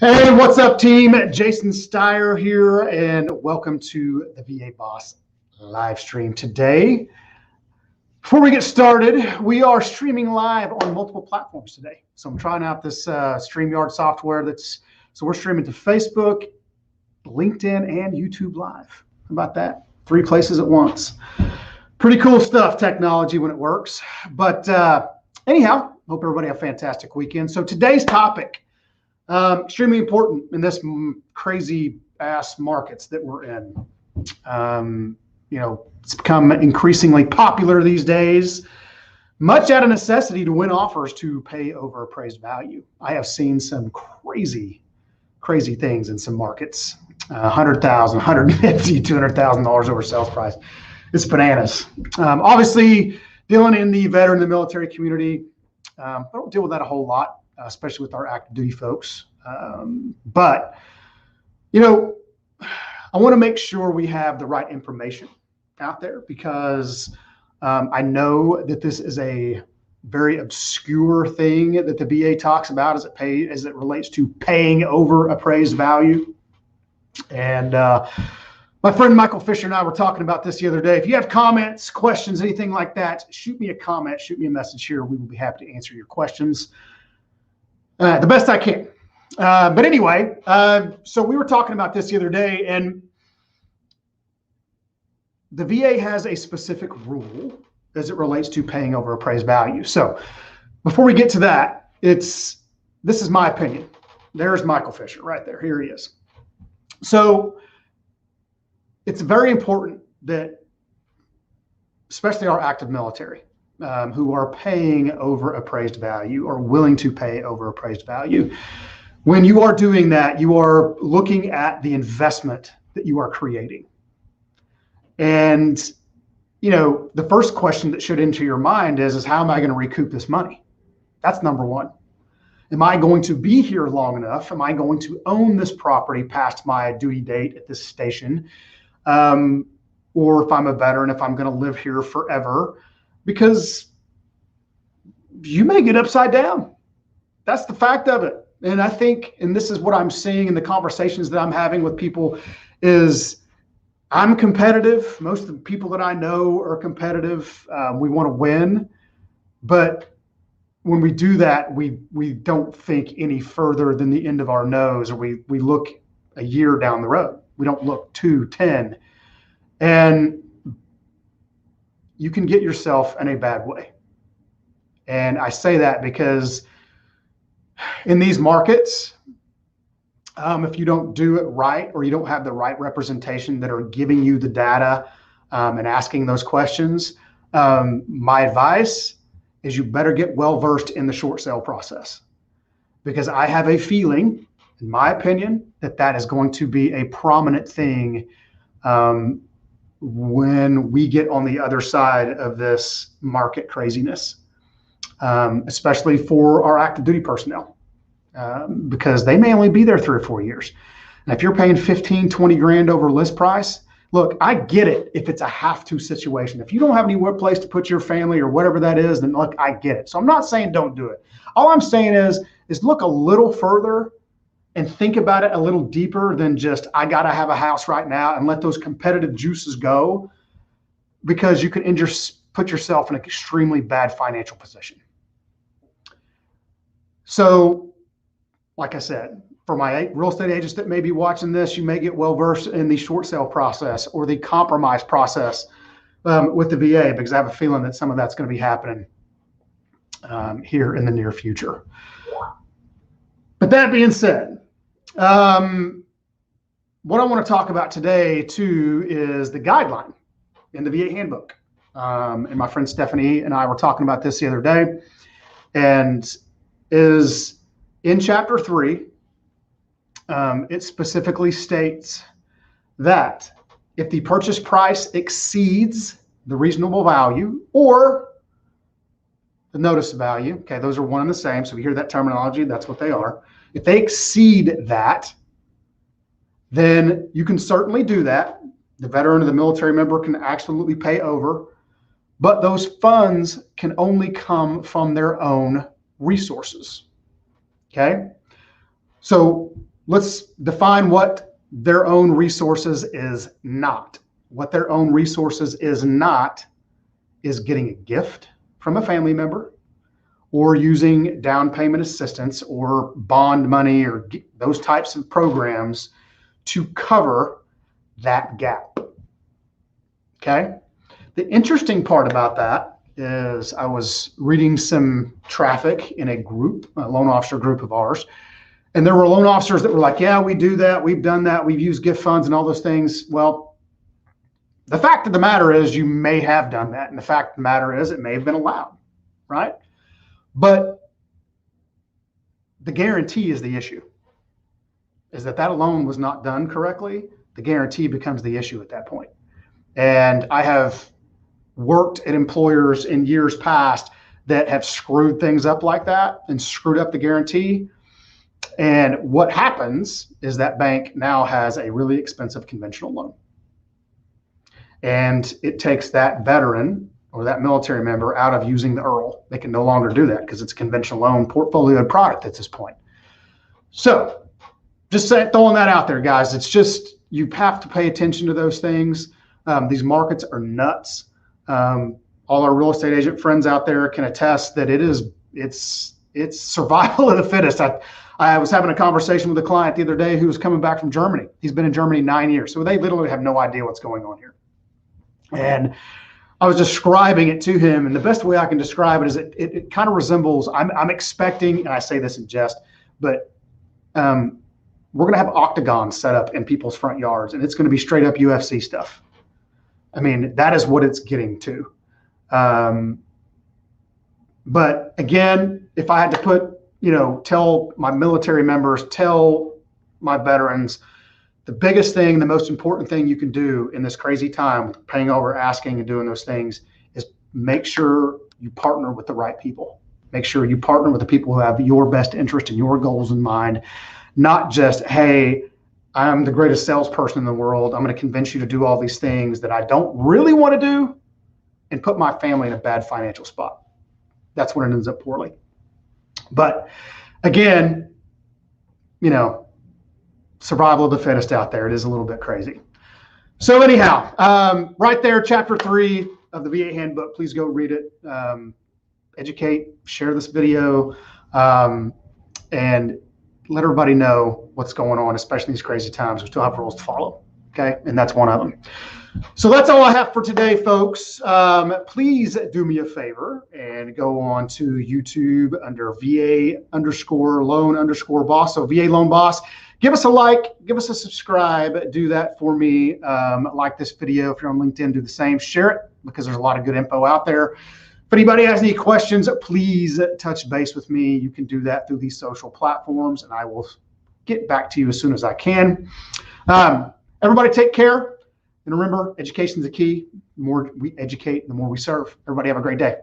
Hey, what's up, team? Jason Steyer here, and welcome to the VA Boss live stream today. Before we get started, we are streaming live on multiple platforms today. So I'm trying out this StreamYard software so we're streaming to Facebook, LinkedIn, and YouTube Live. How about that? 3 places at once. Pretty cool stuff, technology when it works. But anyhow, hope everybody have a fantastic weekend. So today's topic, extremely important in this crazy ass markets that we're in. It's become increasingly popular these days, much out of necessity to win offers to pay over appraised value. I have seen some crazy things in some markets. $100,000, $150,000, $200,000 over sales price. It's bananas. Obviously, dealing in the veteran and the military community, I don't deal with that a whole lot, especially with our active duty folks. But I want to make sure we have the right information out there because I know that this is a very obscure thing that the VA talks about as it relates to paying over appraised value. And my friend Michael Fisher and I were talking about this the other day. If you have comments, questions, anything like that, shoot me a comment, shoot me a message here. We will be happy to answer your questions the best I can. But anyway, so we were talking about this the other day, and the VA has a specific rule as it relates to paying over appraised value. So before we get to that, this is my opinion. There's Michael Fisher right there. Here he is. So it's very important that, especially our active military, who are paying over appraised value or willing to pay over appraised value, when you are doing that, you are looking at the investment that you are creating. And, the first question that should enter your mind is how am I going to recoup this money? That's number one. Am I going to be here long enough? Am I going to own this property past my duty date at this station? Or if I'm a veteran, if I'm going to live here forever, because you may get upside down. That's the fact of it. And I think, and this is what I'm seeing in the conversations that I'm having with people, is I'm competitive. Most of the people that I know are competitive. We want to win. But when we do that, we don't think any further than the end of our nose, or we look a year down the road. We don't look 2, 10. And you can get yourself in a bad way. And I say that because in these markets, if you don't do it right, or you don't have the right representation that are giving you the data and asking those questions, my advice is you better get well versed in the short sale process, because I have a feeling, in my opinion, that is going to be a prominent thing when we get on the other side of this market craziness, especially for our active duty personnel, because they may only be there 3 or 4 years. And if you're paying 15, 20 grand over list price, look, I get it if it's a have-to situation. If you don't have anywhere place to put your family or whatever that is, then look, I get it. So I'm not saying don't do it. All I'm saying is look a little further and think about it a little deeper than just, I got to have a house right now, and let those competitive juices go, because you can put yourself in an extremely bad financial position. So, like I said, for my real estate agents that may be watching this, you may get well versed in the short sale process or the compromise process with the VA, because I have a feeling that some of that's going to be happening here in the near future. But that being said, what I want to talk about today too is the guideline in the VA handbook. And my friend Stephanie and I were talking about this the other day, and is in chapter 3, it specifically states that if the purchase price exceeds the reasonable value or the notice value, okay, those are one and the same. So we hear that terminology, that's what they are. If they exceed that, then you can certainly do that. The veteran or the military member can absolutely pay over, but those funds can only come from their own resources. Okay. So let's define what their own resources is not. What their own resources is not is getting a gift from a family member, or using down payment assistance or bond money or those types of programs to cover that gap. Okay. The interesting part about that is I was reading some traffic in a group, a loan officer group of ours, and there were loan officers that were like, yeah, we do that. We've done that. We've used gift funds and all those things. Well, the fact of the matter is you may have done that. And the fact of the matter is it may have been allowed, right? But the guarantee is the issue, is that loan was not done correctly. The guarantee becomes the issue at that point. And I have worked at employers in years past that have screwed things up like that and screwed up the guarantee. And what happens is that bank now has a really expensive conventional loan. And it takes that veteran or that military member out of using the IRRRL. They can no longer do that because it's a conventional loan portfolio product at this point. So just throwing that out there, guys. It's just, you have to pay attention to those things. These markets are nuts. All our real estate agent friends out there can attest that it's survival of the fittest. I was having a conversation with a client the other day who was coming back from Germany. He's been in Germany 9 years. So they literally have no idea what's going on here. And I was describing it to him, and the best way I can describe it is it kind of resembles, I'm expecting, and I say this in jest, but we're going to have octagons set up in people's front yards, and it's going to be straight up UFC stuff. I mean, that is what it's getting to. But again, if I had to put, tell my military members, tell my veterans, the biggest thing, the most important thing you can do in this crazy time, paying over, asking, and doing those things, is make sure you partner with the right people. Make sure you partner with the people who have your best interest and your goals in mind, not just, hey, I'm the greatest salesperson in the world. I'm going to convince you to do all these things that I don't really want to do and put my family in a bad financial spot. That's when it ends up poorly. But again, survival of the fittest out there. It is a little bit crazy. So anyhow, right there, chapter 3 of the VA handbook. Please go read it. Educate, share this video, and let everybody know what's going on, especially in these crazy times. We still have rules to follow. Okay. And that's one of them. So that's all I have for today, folks. Please do me a favor and go on to YouTube under VA_loan_boss. So VA Loan Boss. Give us a like, give us a subscribe, do that for me. Like this video. If you're on LinkedIn, do the same. Share it because there's a lot of good info out there. If anybody has any questions, please touch base with me. You can do that through these social platforms, and I will get back to you as soon as I can. Everybody take care. And remember, education is the key. The more we educate, the more we serve. Everybody have a great day.